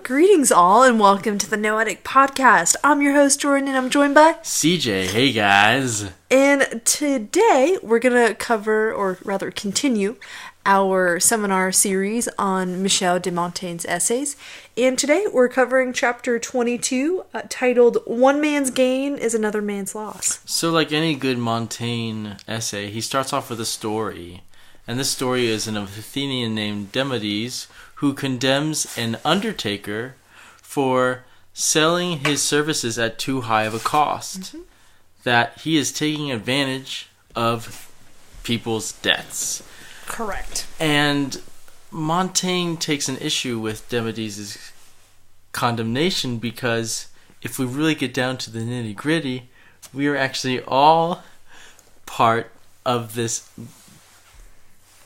Greetings all and welcome to the Noetic podcast. I'm your host Jordan and I'm joined by CJ. Hey guys. And today we're going to cover, or rather continue, our seminar series on Michel de Montaigne's essays. And today we're covering chapter 22 titled One Man's Gain is Another Man's Loss. So like any good Montaigne essay, he starts off with a story. And this story is an Athenian named Demades who condemns an undertaker for selling his services at too high of a cost. That he is taking advantage of people's debts. Correct. And Montaigne takes an issue with Demades' condemnation because if we really get down to the nitty-gritty, we are actually all part of this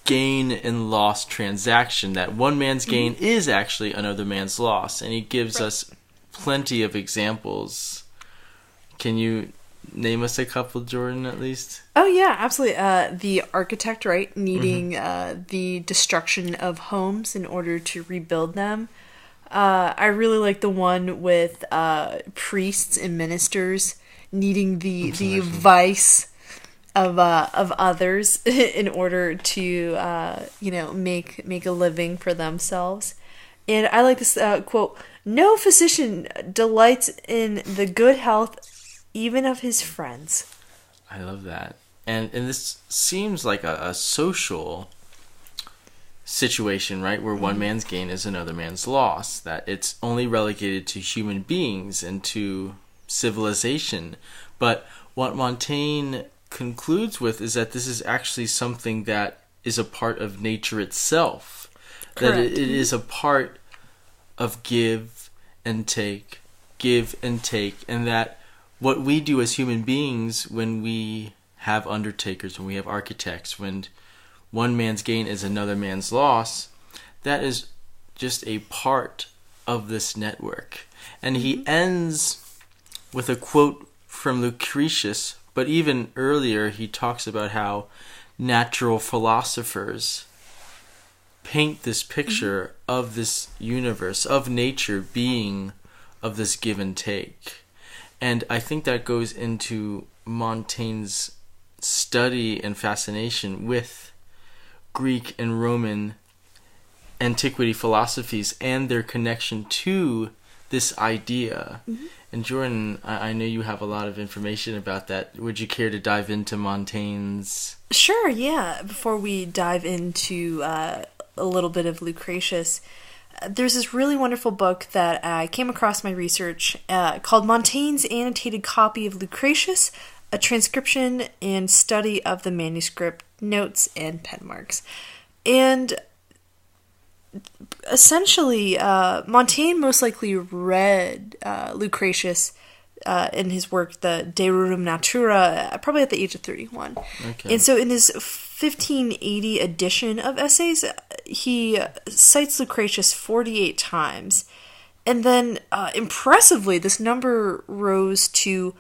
gain and loss transaction, that one man's gain is actually another man's loss, and he gives us plenty of examples. Can you name us a couple, Jordan, at least? Oh yeah, absolutely. The architect, right, needing the destruction of homes in order to rebuild them. I really like the one with priests and ministers needing the vice of others in order to make a living for themselves. And I like this quote: "No physician delights in the good health even of his friends." I love that. And this seems like a social situation, right? Where one man's gain is another man's loss. That it's only relegated to human beings and to civilization. But what Montaigne concludes with is that this is actually something that is a part of nature itself. Correct. That it is a part of give and take, and that what we do as human beings when we have undertakers, when we have architects, when one man's gain is another man's loss, that is just a part of this network. And he ends with a quote from Lucretius. But even earlier, he talks about how natural philosophers paint this picture of this universe, of nature being of this give and take. And I think that goes into Montaigne's study and fascination with Greek and Roman antiquity philosophies and their connection to this idea. And Jordan, I know you have a lot of information about that. Would you care to dive into Montaigne's? Sure, yeah. Before we dive into a little bit of Lucretius, there's this really wonderful book that I came across my research called Montaigne's Annotated Copy of Lucretius, a transcription and study of the manuscript, notes, and pen marks. And essentially, Montaigne most likely read Lucretius in his work, the De Rerum Natura, probably at the age of 31. Okay. And so in his 1580 edition of essays, he cites Lucretius 48 times. And then, impressively, this number rose to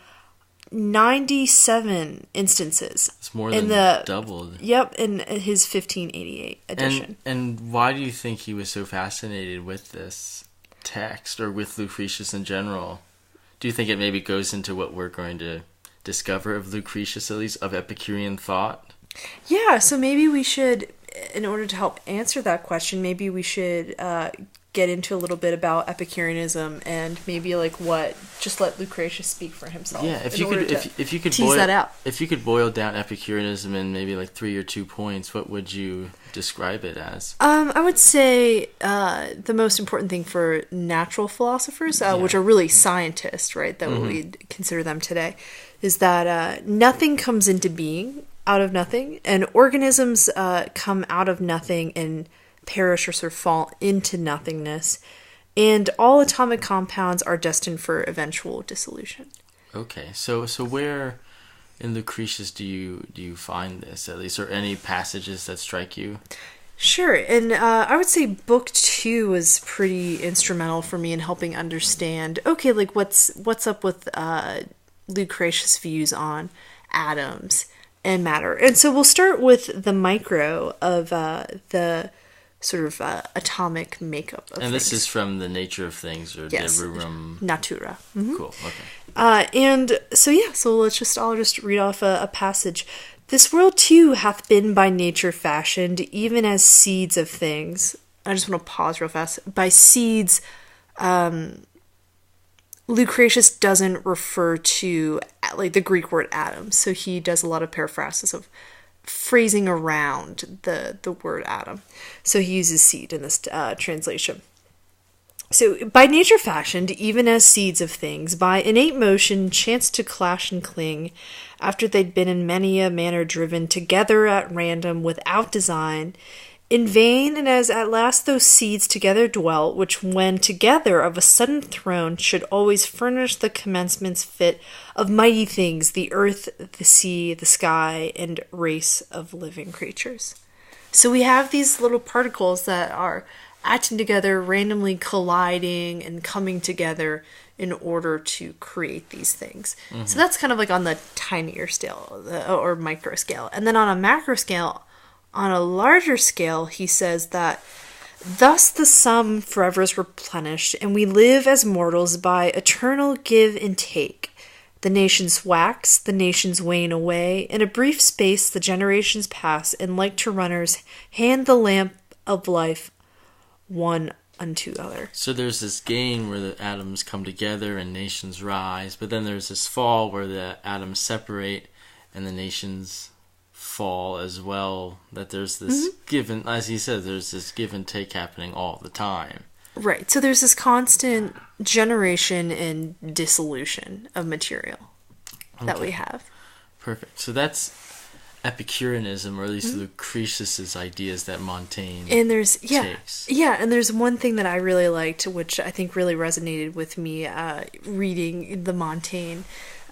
97 instances. It's more than doubled. Yep, in his 1588 edition. And why do you think he was so fascinated with this text, or with Lucretius in general? Do you think it maybe goes into what we're going to discover of Lucretius, at least, of Epicurean thought? Yeah, so maybe we should, in order to help answer that question, maybe we should get into a little bit about Epicureanism and maybe just let Lucretius speak for himself. Yeah, if you could tease that out. If you could boil down Epicureanism in maybe 3 or 2 points, what would you describe it as? I would say the most important thing for natural philosophers, which are really scientists, right, that we'd consider them today, is that nothing comes into being out of nothing, and organisms come out of nothing and perish or sort of fall into nothingness, and all atomic compounds are destined for eventual dissolution. Okay, so where in Lucretius do you find this, at least, or any passages that strike you? Sure, and I would say book 2 was pretty instrumental for me in helping understand, okay, what's up with Lucretius' views on atoms and matter. And so we'll start with the micro of the sort of atomic makeup of And this things. is from The Nature of Things, or Yes. De Rerum. Natura. Cool, okay. And so I'll just read off a passage. This world too hath been by nature fashioned, even as seeds of things. I just want to pause real fast. By seeds, Lucretius doesn't refer to like the Greek word atom, so he does a lot of periphrasis of phrasing around the word atom. So he uses seed in this translation. So, by nature fashioned, even as seeds of things, by innate motion chanced to clash and cling, after they'd been in many a manner driven together at random without design, in vain, and as at last those seeds together dwelt, which when together of a sudden thrown should always furnish the commencements fit of mighty things, the earth, the sea, the sky, and race of living creatures. So we have these little particles that are acting together, randomly colliding and coming together in order to create these things. Mm-hmm. So that's kind of like on the tinier scale or micro scale. And then on a macro scale, on a larger scale, he says that thus the sum forever is replenished, and we live as mortals by eternal give and take. The nations wax, the nations wane away. In a brief space the generations pass, and like to runners hand the lamp of life one unto other. So there's this gain where the atoms come together and nations rise, but then there's this fall where the atoms separate and the nations fall as well. That there's this give and, as he says, there's this give and take happening all the time. Right. So there's this constant generation and dissolution of material that we have. Perfect. So that's Epicureanism, or at least Lucretius's ideas that Montaigne takes. And there's one thing that I really liked, which I think really resonated with me reading the Montaigne.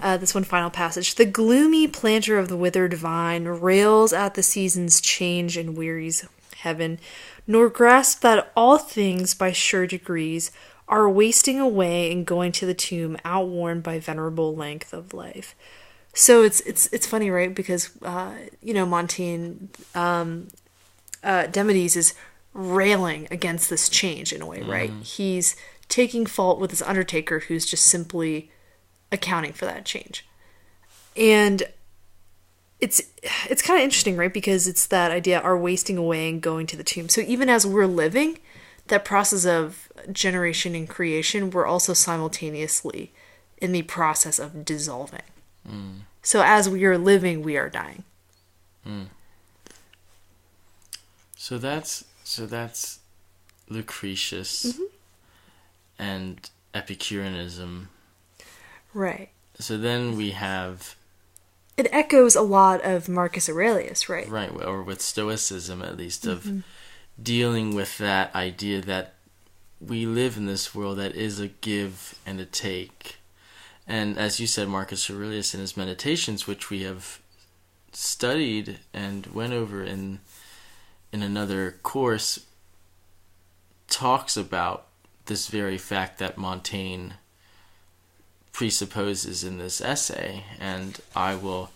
This one final passage. The gloomy planter of the withered vine rails at the season's change and wearies heaven, nor grasp that all things by sure degrees are wasting away and going to the tomb, outworn by venerable length of life. So it's funny, right? Because Montaigne, Demades is railing against this change in a way, right? He's taking fault with his undertaker, who's just simply accounting for that change, and it's kind of interesting, right? Because it's that idea, are wasting away and going to the tomb. So even as we're living that process of generation and creation, we're also simultaneously in the process of dissolving. So as we are living, we are dying. So that's Lucretius and Epicureanism. Right. So then we have... It echoes a lot of Marcus Aurelius, right? Right, or with Stoicism at least, of dealing with that idea that we live in this world that is a give and a take. And as you said, Marcus Aurelius in his Meditations, which we have studied and went over in another course, talks about this very fact that Montaigne presupposes in this essay. And I will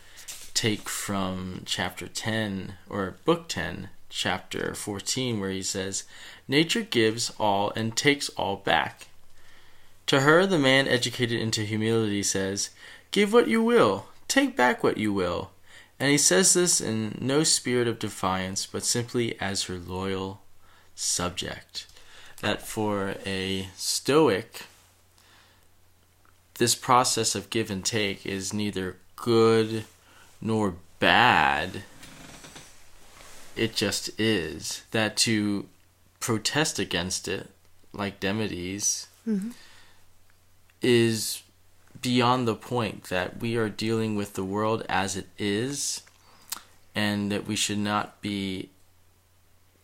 take from chapter 10, or book 10, chapter 14, where he says, "Nature gives all and takes all back. To her, the man educated into humility says, 'Give what you will, take back what you will.' And he says this in no spirit of defiance, but simply as her loyal subject." That for a Stoic, this process of give and take is neither good nor bad. It just is. That to protest against it, like Demades, is beyond the point. That we are dealing with the world as it is, and that we should not be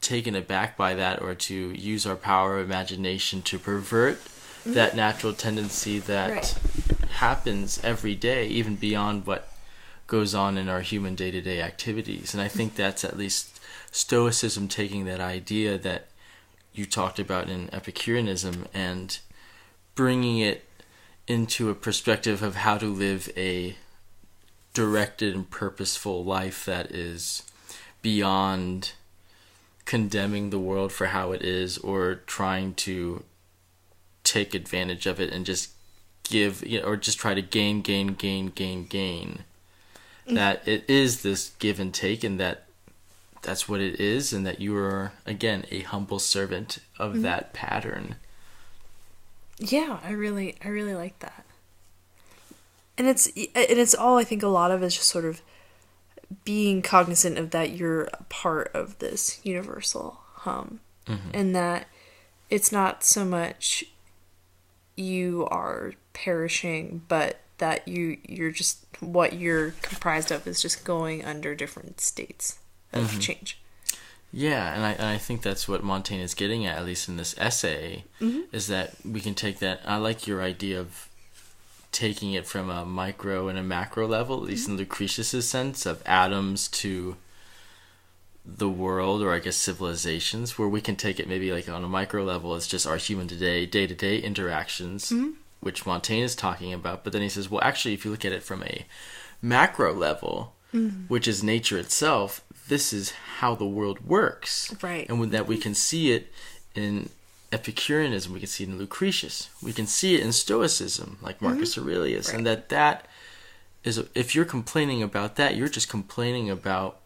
taken aback by that, or to use our power of imagination to pervert that natural tendency that happens every day, even beyond what goes on in our human day-to-day activities. And I think that's at least Stoicism taking that idea that you talked about in Epicureanism and bringing it into a perspective of how to live a directed and purposeful life that is beyond condemning the world for how it is or trying to take advantage of it and just give, or just try to gain. That it is this give and take, and that's what it is, and that you are, again, a humble servant of that pattern. Yeah, I really like that. And it's all, I think a lot of it is just sort of being cognizant of that you're a part of this universal hum. And that it's not so much you are perishing, but that you're just, what you're comprised of is just going under different states of change. Yeah, and I think that's what Montaigne is getting at least in this essay, is that we can take that. I like your idea of taking it from a micro and a macro level, at least in Lucretius's sense, of atoms to the world, or I guess civilizations, where we can take it maybe like on a micro level, it's just our human day-to-day interactions, which Montaigne is talking about. But then he says, well, actually, if you look at it from a macro level, which is nature itself, this is how the world works. Right. And with that, we can see it in Epicureanism, we can see it in Lucretius, we can see it in Stoicism, like Marcus Aurelius, and that is, if you're complaining about that, you're just complaining about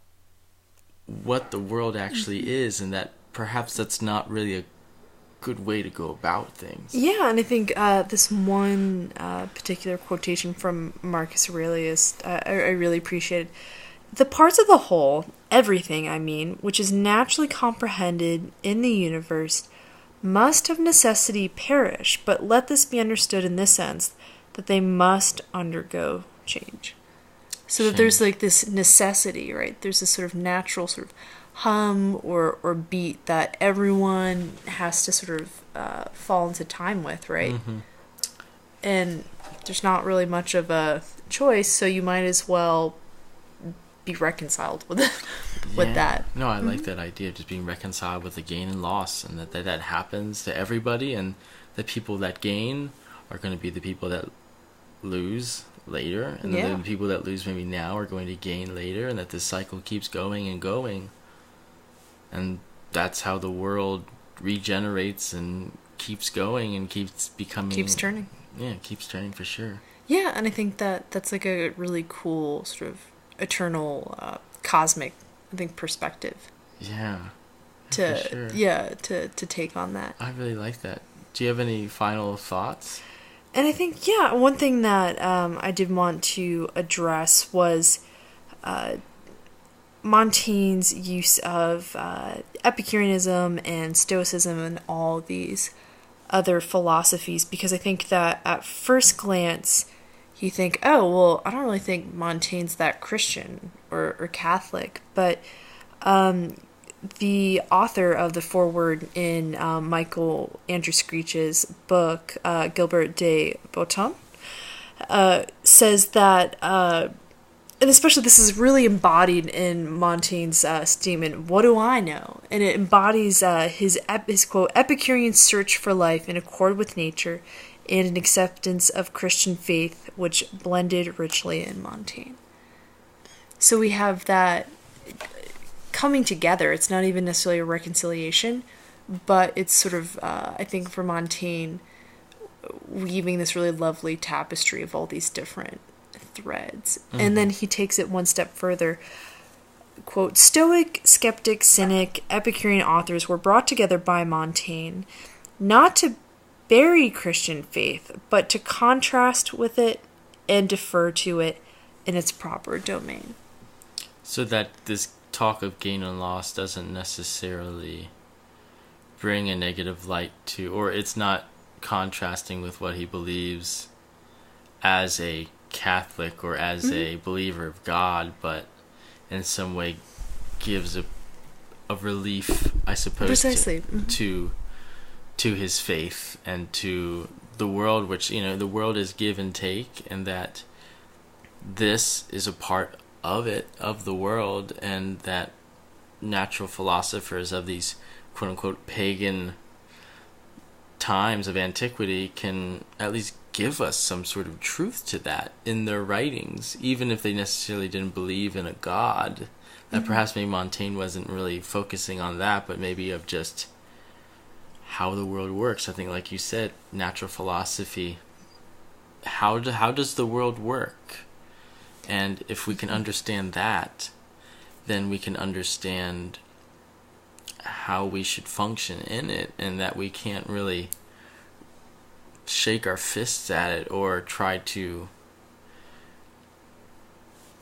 what the world actually is, and that perhaps that's not really a good way to go about things. Yeah, and I think this one particular quotation from Marcus Aurelius, I really appreciated. The parts of the whole, everything, I mean, which is naturally comprehended in the universe, must of necessity perish, but let this be understood in this sense, that they must undergo change. So that there's like this necessity, right? There's this sort of natural sort of hum or beat that everyone has to sort of fall into time with, right? And there's not really much of a choice, so you might as well be reconciled with that. No, I like that idea of just being reconciled with the gain and loss, and that happens to everybody, and the people that gain are going to be the people that lose later, and then the people that lose maybe now are going to gain later, and that this cycle keeps going and going, and that's how the world regenerates and keeps going and keeps turning. Yeah, keeps turning for sure. Yeah, and I think that's like a really cool sort of eternal cosmic, I think, perspective. Yeah. To take on that. I really like that. Do you have any final thoughts? And I think, one thing that I did want to address was Montaigne's use of Epicureanism and Stoicism and all these other philosophies, because I think that at first glance you think, oh, well, I don't really think Montaigne's that Christian or Catholic, but the author of the foreword in Michael Andrew Screech's book, Gilbert de Botton, says that, and especially this is really embodied in Montaigne's statement, "What do I know?" And it embodies his quote, Epicurean search for life in accord with nature and an acceptance of Christian faith which blended richly in Montaigne. So we have that coming together. It's not even necessarily a reconciliation, but it's sort of, I think for Montaigne, weaving this really lovely tapestry of all these different threads. And then he takes it one step further. Quote, Stoic, skeptic, cynic, Epicurean authors were brought together by Montaigne, not to bury Christian faith, but to contrast with it and defer to it in its proper domain. So that this talk of gain and loss doesn't necessarily bring a negative light to, or it's not contrasting with what he believes as a Catholic or as a believer of God, but in some way gives a relief, I suppose, precisely to his faith and to the world, which, the world is give and take, and that this is a part of it, of the world, and that natural philosophers of these quote-unquote pagan times of antiquity can at least give us some sort of truth to that in their writings, even if they necessarily didn't believe in a god. that perhaps maybe Montaigne wasn't really focusing on that, but maybe of just how the world works. I think, like you said, natural philosophy. How does the world work? And if we can understand that, then we can understand how we should function in it, and that we can't really shake our fists at it or try to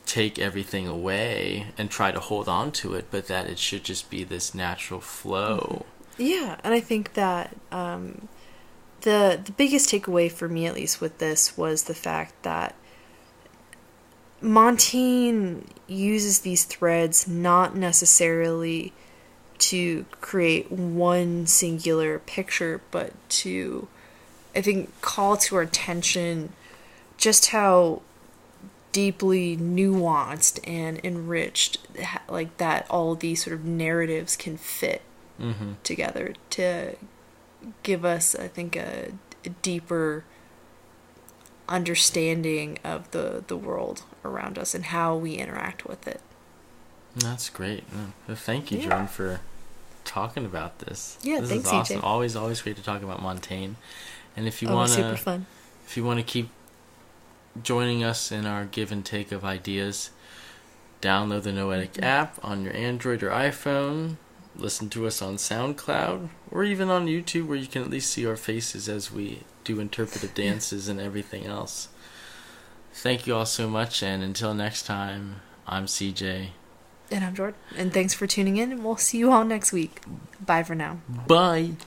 take everything away and try to hold on to it, but that it should just be this natural flow. Yeah, and I think that the biggest takeaway for me, at least with this, was the fact that Montaigne uses these threads not necessarily to create one singular picture, but to, I think, call to our attention just how deeply nuanced and enriched, like, that all these sort of narratives can fit together to give us, I think, a deeper understanding of the world around us and how we interact with it. That's great. Well, thank you, Jordan, for talking about this. Yeah, this thanks, is awesome. CJ. Always great to talk about Montaigne. And if you super fun. if you want to keep joining us in our give and take of ideas, download the Noetic app on your Android or iPhone. Listen to us on SoundCloud or even on YouTube, where you can at least see our faces as we do interpretive dances and everything else. Thank you all so much, and until next time, I'm CJ. And I'm Jordan. And thanks for tuning in, and we'll see you all next week. Bye for now. Bye.